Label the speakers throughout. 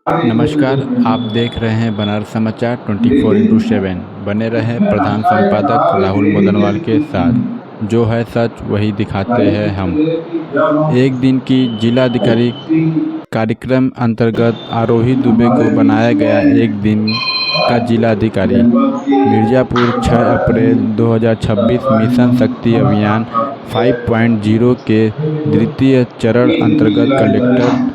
Speaker 1: नमस्कार, आप देख रहे हैं बनारस समाचार 24x7। बने रहें प्रधान संपादक राहुल मोदनवाल के साथ। जो है सच वही दिखाते हैं हम। एक दिन की जिलाधिकारी कार्यक्रम अंतर्गत आरोही दुबे को बनाया गया एक दिन का जिलाधिकारी। मिर्ज़ापुर 6 अप्रैल 2026 मिशन शक्ति अभियान 5.0 के द्वितीय चरण अंतर्गत कलेक्टर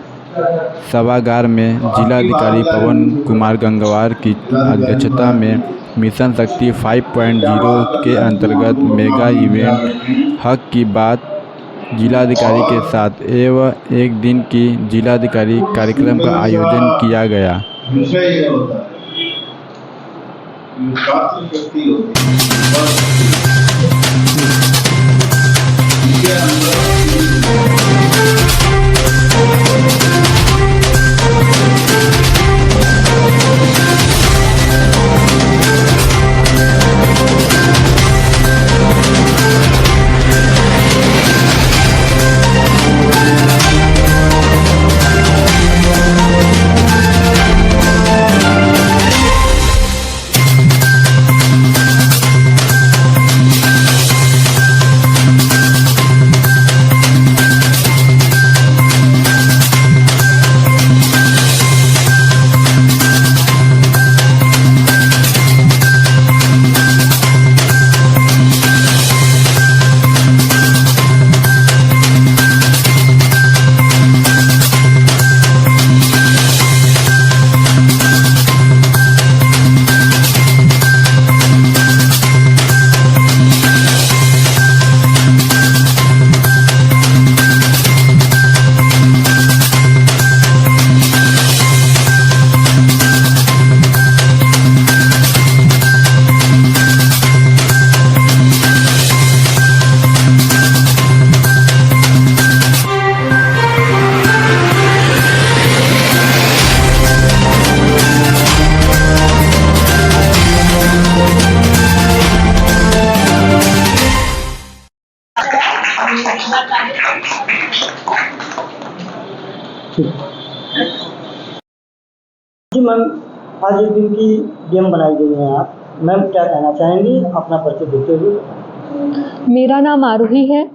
Speaker 1: सभागार में जिलाधिकारी पवन कुमार गंगवार की अध्यक्षता में मिशन शक्ति 5.0 के अंतर्गत मेगा इवेंट हक की बात जिलाधिकारी के साथ एवं एक दिन की जिलाधिकारी कार्यक्रम का आयोजन किया गया।
Speaker 2: जी मैम, आज एक दिन की गेम बनाई गई है। आप मैम क्या कहना चाहेंगी अपना परिचय देते हुए?
Speaker 3: मेरा नाम आरोही है।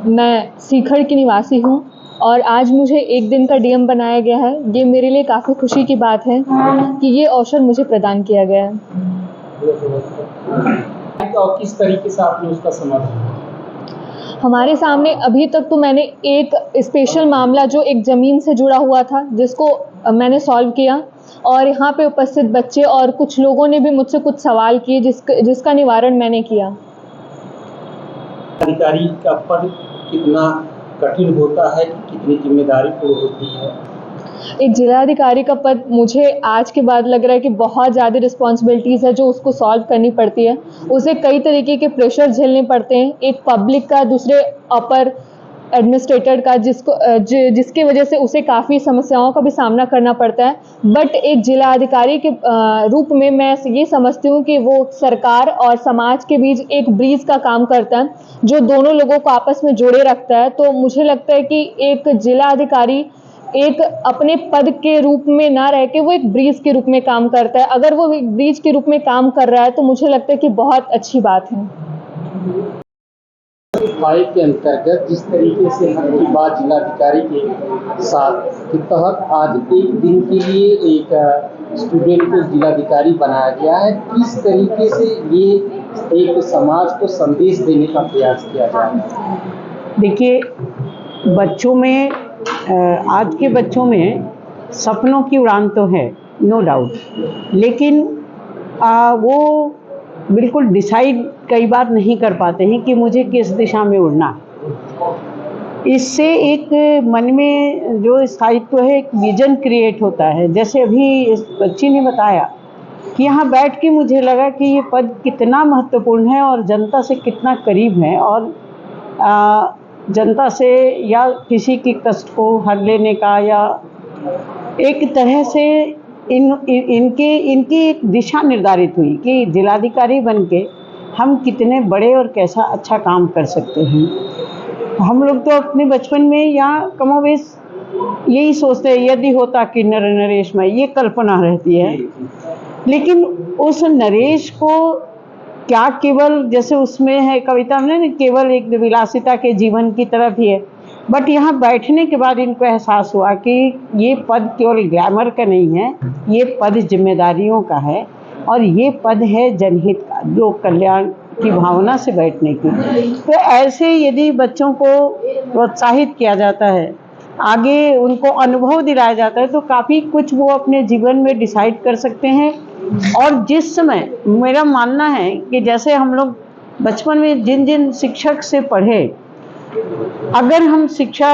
Speaker 3: मैं सीखड़ की निवासी हूँ और आज मुझे एक दिन का डीएम बनाया गया है। ये मेरे लिए काफ़ी खुशी की बात है कि ये अवसर मुझे प्रदान किया गया है।
Speaker 4: और किस तरीके से आपने उसका समाधान?
Speaker 3: हमारे सामने अभी तक तो मैंने एक स्पेशल मामला जो एक ज़मीन से जुड़ा हुआ था जिसको मैंने सॉल्व किया और यहाँ पे उपस्थित बच्चे और कुछ लोगों ने भी मुझसे कुछ सवाल किए जिसका निवारण मैंने किया।
Speaker 4: अधिकारी का पद कितना कठिन होता है, कितनी जिम्मेदारी पूर्ण होती है?
Speaker 3: एक जिलाधिकारी का पद मुझे आज के बाद लग रहा है कि बहुत ज़्यादा रिस्पॉन्सिबिलिटीज़ है जो उसको सॉल्व करनी पड़ती है। उसे कई तरीके के प्रेशर झेलने पड़ते हैं, एक पब्लिक का, दूसरे अपर एडमिनिस्ट्रेटर का, जिसकी वजह से उसे काफ़ी समस्याओं का भी सामना करना पड़ता है। बट एक जिला अधिकारी के रूप में मैं ये समझती हूँ कि वो सरकार और समाज के बीच एक ब्रिज का काम करता है जो दोनों लोगों को आपस में जोड़े रखता है। तो मुझे लगता है कि एक जिला अधिकारी एक अपने पद के रूप में ना रह के वो एक ब्रिज के रूप में काम करता है। अगर वो एक ब्रिज के रूप में काम कर रहा है तो मुझे लगता है कि बहुत अच्छी बात है।
Speaker 4: फाइव के अंतर्गत जिस तरीके से हर की बात जिलाधिकारी के साथ के तहत आज एक दिन के लिए एक स्टूडेंट को जिलाधिकारी बनाया गया है, किस तरीके से ये एक समाज को संदेश देने का प्रयास किया जा रहा है?
Speaker 5: देखिए, बच्चों में आज के बच्चों में सपनों की उड़ान तो है, नो डाउट, लेकिन वो बिल्कुल डिसाइड कई बार नहीं कर पाते हैं कि मुझे किस दिशा में उड़ना है। इससे एक मन में जो स्थायित्व है, एक विजन क्रिएट होता है। जैसे अभी इस बच्ची ने बताया कि यहाँ बैठ के मुझे लगा कि ये पद कितना महत्वपूर्ण है और जनता से कितना करीब है और जनता से या किसी के कष्ट को हर लेने का या एक तरह से इनकी एक दिशा निर्धारित हुई कि जिलाधिकारी बनके हम कितने बड़े और कैसा अच्छा काम कर सकते हैं। हम लोग तो अपने बचपन में या कमोवेश यही सोचते हैं यदि होता कि नरेश में, ये कल्पना रहती है। लेकिन उस नरेश को क्या केवल जैसे उसमें है कविता में ना, केवल एक विलासिता के जीवन की तरफ ही है, बट यहाँ बैठने के बाद इनको एहसास हुआ कि ये पद केवल ग्लैमर का नहीं है, ये पद जिम्मेदारियों का है और ये पद है जनहित का, लोक कल्याण की भावना से बैठने की। तो ऐसे यदि बच्चों को प्रोत्साहित किया जाता है, आगे उनको अनुभव दिलाया जाता है, तो काफ़ी कुछ वो अपने जीवन में डिसाइड कर सकते हैं। और जिस समय मेरा मानना है कि जैसे हम लोग बचपन में जिन जिन शिक्षक से पढ़े, अगर हम शिक्षा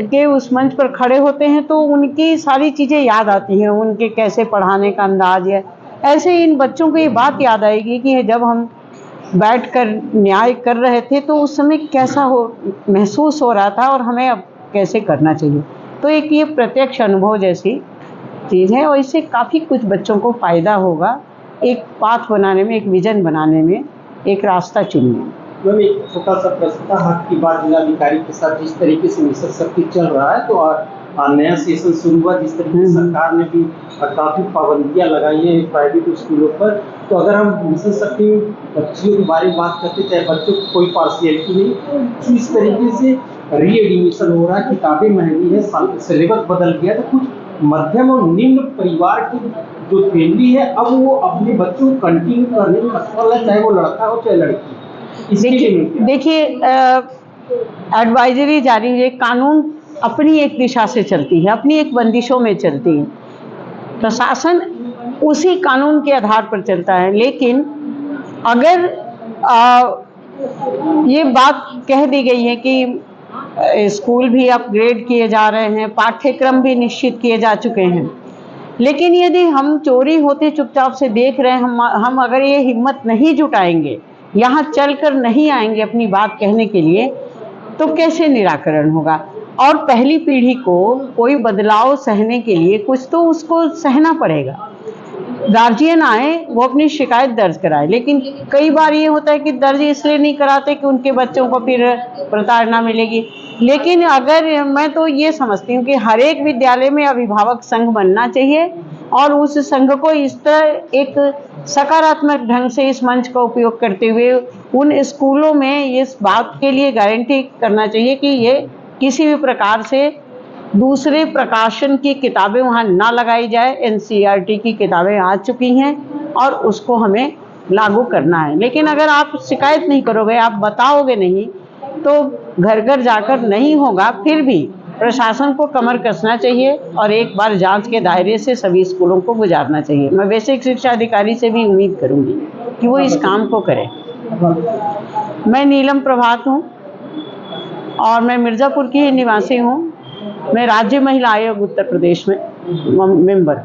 Speaker 5: के उस मंच पर खड़े होते हैं तो उनकी सारी चीज़ें याद आती हैं, उनके कैसे पढ़ाने का अंदाज है। ऐसे इन बच्चों को ये बात याद आएगी कि जब हम बैठकर न्याय कर रहे थे तो उस समय कैसा महसूस हो रहा था और हमें अब कैसे करना चाहिए। तो एक ये प्रत्यक्ष अनुभव जैसी चीज़ है और इससे काफ़ी कुछ बच्चों को फ़ायदा होगा, एक पाथ बनाने में, एक विजन बनाने में, एक रास्ता चुनने में।
Speaker 4: मैम एक छोटा सा प्रश्न था, हक की बात जिलाधिकारी के साथ जिस तरीके से मिशन शक्ति चल रहा है, तो नया सेशन शुरू हुआ, जिस तरीके से सरकार ने भी काफ़ी पाबंदियां लगाई हैं प्राइवेट स्कूलों पर, तो अगर हम मिशन शक्ति बच्चियों के बारे में बात करते, चाहे बच्चों को कोई पार्शियलिटी नहीं, तो इस तरीके से री एडमिशन हो रहा है, किताबें महंगी है, सिलेबस बदल गया, तो कुछ मध्यम और निम्न परिवार की जो फैमिली है अब वो अपने बच्चों को कंटिन्यू करने में असफल है, चाहे वो लड़का हो चाहे लड़की।
Speaker 5: देखिए एडवाइजरी जारी है, कानून अपनी एक दिशा से चलती है, अपनी एक बंदिशों में चलती है, प्रशासन उसी कानून के आधार पर चलता है। लेकिन अगर ये बात कह दी गई है कि स्कूल भी अपग्रेड किए जा रहे हैं, पाठ्यक्रम भी निश्चित किए जा चुके हैं, लेकिन यदि हम चोरी होते चुपचाप से देख रहे हैं, हम अगर ये हिम्मत नहीं जुटाएंगे, यहाँ चलकर नहीं आएंगे अपनी बात कहने के लिए, तो कैसे निराकरण होगा। और पहली पीढ़ी को कोई बदलाव सहने के लिए कुछ तो उसको सहना पड़ेगा। गार्जियन आए, वो अपनी शिकायत दर्ज कराए, लेकिन कई बार ये होता है कि दर्ज इसलिए नहीं कराते कि उनके बच्चों को फिर प्रताड़ना मिलेगी। लेकिन अगर मैं तो ये समझती हूँ कि हर एक विद्यालय में अभिभावक संघ बनना चाहिए और उस संघ को इस तरह एक सकारात्मक ढंग से इस मंच का उपयोग करते हुए उन स्कूलों में इस बात के लिए गारंटी करना चाहिए कि ये किसी भी प्रकार से दूसरे प्रकाशन की किताबें वहाँ ना लगाई जाए। एनसीईआरटी की किताबें आ चुकी हैं और उसको हमें लागू करना है। लेकिन अगर आप शिकायत नहीं करोगे, आप बताओगे नहीं, तो घर घर जाकर नहीं होगा। फिर भी प्रशासन को कमर कसना चाहिए और एक बार जांच के दायरे से सभी स्कूलों को गुजारना चाहिए। मैं बेसिक शिक्षा अधिकारी से भी उम्मीद करूंगी कि वो इस काम को करें। मैं नीलम प्रभात हूँ और मैं मिर्ज़ापुर की ही निवासी हूँ। मैं राज्य महिला आयोग उत्तर प्रदेश में मेंबर।